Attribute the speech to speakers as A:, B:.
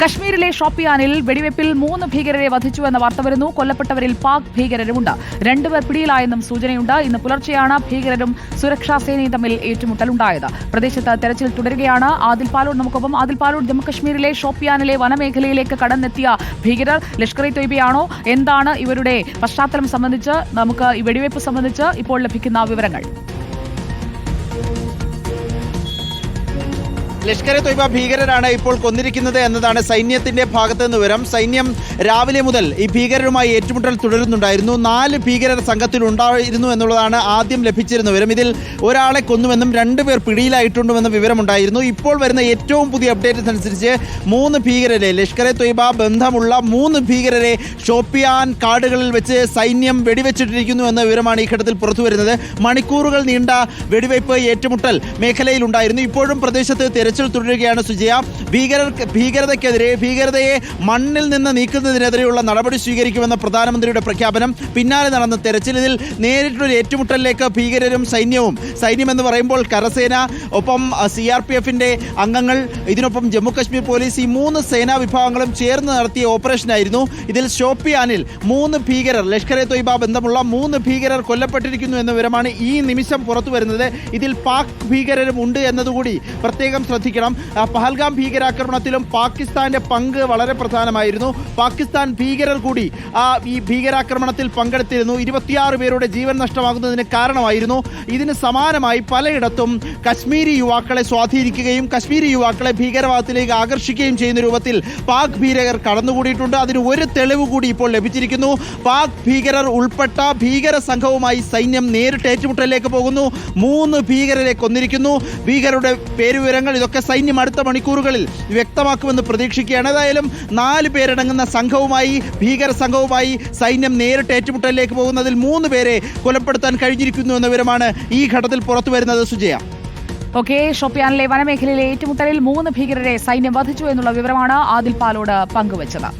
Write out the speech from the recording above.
A: കശ്മീരിലെ ഷോപ്പിയാനിൽ വെടിവെപ്പിൽ 3 ഭീകരരെ വധിച്ചുവെന്ന വാർത്ത വരുന്നു. കൊല്ലപ്പെട്ടവരിൽ പാക് ഭീകരരുമുണ്ട്. 2 പേർ പിടിയിലായെന്നും സൂചനയുണ്ട്. ഇന്ന് പുലർച്ചെയാണ് ഭീകരരും സുരക്ഷാ സേനയും തമ്മിൽ ഏറ്റുമുട്ടലുണ്ടായത്. പ്രദേശത്ത് തെരച്ചിൽ തുടരുകയാണ്. ആദിൽ പാലോട് നമുക്കൊപ്പം. ആദിൽ പാലോട്, ജമ്മുകശ്മീരിലെ ഷോപ്പിയാനിലെ വനമേഖലയിലേക്ക് കടന്നെത്തിയ ഭീകരർ ലഷ്കർ ഇ തൊയ്ബയാണോ? എന്താണ് ഇവരുടെ പശ്ചാത്തലം സംബന്ധിച്ച്, നമുക്ക് ഈ വെടിവെപ്പ് സംബന്ധിച്ച് ഇപ്പോൾ ലഭിക്കുന്ന വിവരങ്ങൾ?
B: ലഷ്കർ ഇ തൊയ്ബ ഭീകരരാണ് ഇപ്പോൾ കൊന്നിരിക്കുന്നത് എന്നതാണ് സൈന്യത്തിന്റെ ഭാഗത്ത് നിന്ന് വിവരം. സൈന്യം രാവിലെ മുതൽ ഈ ഭീകരരുമായി ഏറ്റുമുട്ടൽ തുടരുന്നുണ്ടായിരുന്നു. 4 ഭീകരർ സംഘത്തിലുണ്ടായിരുന്നു എന്നുള്ളതാണ് ആദ്യം ലഭിച്ചിരുന്ന വിവരം. ഇതിൽ ഒരാളെ കൊന്നുവെന്നും 2 പേർ പിടിയിലായിട്ടുണ്ടെന്ന വിവരമുണ്ടായിരുന്നു. ഇപ്പോൾ വരുന്ന ഏറ്റവും പുതിയ അപ്ഡേറ്റ് അനുസരിച്ച് 3 ഭീകരരെ, ലഷ്കർ ഇ തൊയ്ബ ബന്ധമുള്ള 3 ഭീകരരെ ഷോപ്പിയാൻ കാടുകളിൽ വെച്ച് സൈന്യം വെടിവെച്ചിട്ടിരിക്കുന്നു എന്ന വിവരമാണ് ഈ ഘട്ടത്തിൽ പുറത്തുവരുന്നത്. മണിക്കൂറുകൾ നീണ്ട വെടിവയ്പ് ഏറ്റുമുട്ടൽ മേഖലയിലുണ്ടായിരുന്നു. ഇപ്പോഴും പ്രദേശത്ത് തെരച്ചിൽ തുടരുകയാണ് സുജയ. ഭീകരതയ്ക്കെതിരെ, ഭീകരതയെ മണ്ണിൽ നിന്ന് നീക്കുന്നതിനെതിരെയുള്ള നടപടി സ്വീകരിക്കുമെന്ന പ്രധാനമന്ത്രിയുടെ പ്രഖ്യാപനം, പിന്നാലെ നടന്ന തെരച്ചിൽ, ഇതിൽ നേരിട്ടൊരു ഏറ്റുമുട്ടലിലേക്ക് ഭീകരരും സൈന്യം എന്ന് പറയുമ്പോൾ കരസേന, ഒപ്പം CRPFന്റെ അംഗങ്ങൾ, ഇതിനൊപ്പം ജമ്മു കശ്മീർ പോലീസ്, ഈ 3 സേനാ വിഭാഗങ്ങളും ചേർന്ന് നടത്തിയ ഓപ്പറേഷനായിരുന്നു. ഇതിൽ ഷോപ്പിയാനിൽ 3 ഭീകരർ, ലഷ്കർ ഇ തൊയ്ബ ബന്ധമുള്ള 3 ഭീകരർ കൊല്ലപ്പെട്ടിരിക്കുന്നു എന്ന വിവരമാണ് ഈ നിമിഷം പുറത്തു വരുന്നത്. ഇതിൽ പാക് ഭീകരരും ഉണ്ട് എന്നതുകൂടി പ്രത്യേകം ശ്രദ്ധിക്കണം. പഹൽഗാം ഭീകരാക്രമണത്തിലും പാകിസ്ഥാന്റെ പങ്ക് വളരെ പ്രധാനമായിരുന്നു. പാകിസ്ഥാൻ ഭീകരർ കൂടി ഈ ഭീകരാക്രമണത്തിൽ പങ്കെടുത്തിരുന്നു. 26 പേരുടെ ജീവൻ നഷ്ടമാകുന്നതിന് കാരണമായിരുന്നു. ഇതിന് സമാനമായി പലയിടത്തും കശ്മീരി യുവാക്കളെ സ്വാധീനിക്കുകയും കശ്മീരി യുവാക്കളെ ഭീകരവാദത്തിലേക്ക് ആകർഷിക്കുകയും ചെയ്യുന്ന രൂപത്തിൽ പാക് ഭീകരർ കടന്നുകൂടിയിട്ടുണ്ട്. അതിന് ഒരു തെളിവ് കൂടി ഇപ്പോൾ ലഭിച്ചിരിക്കുന്നു. പാക് ഭീകരർ ഉൾപ്പെട്ട ഭീകര സംഘവുമായി സൈന്യം നേരിട്ട് ഏറ്റുമുട്ടലിലേക്ക് പോകുന്നു. 3 ഭീകരരെ കൊന്നിരിക്കുന്നു. ഭീകരരുടെ പേരുവിവരങ്ങൾ ഇതൊക്കെ സൈന്യം അടുത്ത മണിക്കൂറുകളിൽ വ്യക്തമാക്കുമെന്ന് പ്രതീക്ഷിക്കുകയാണ്. ഏതായാലും 4 പേരടങ്ങുന്ന ഭീകര സംഘവുമായി സൈന്യം നേരിട്ട് ഏറ്റുമുട്ടലിലേക്ക് പോകുന്നതിൽ 3 പേരെ കൊലപ്പെടുത്താൻ കഴിഞ്ഞിരിക്കുന്നു എന്ന വിവരമാണ് ഈ ഘട്ടത്തിൽ പുറത്തു വരുന്നത്. സുജയ,
A: ഷോപ്പിയാനിലെ വനമേഖലയിലെ ഏറ്റുമുട്ടലിൽ 3 ഭീകരരെ സൈന്യം വധിച്ചു എന്നുള്ള വിവരമാണ് ആദിൽ പാലോട് പങ്കുവച്ചത്.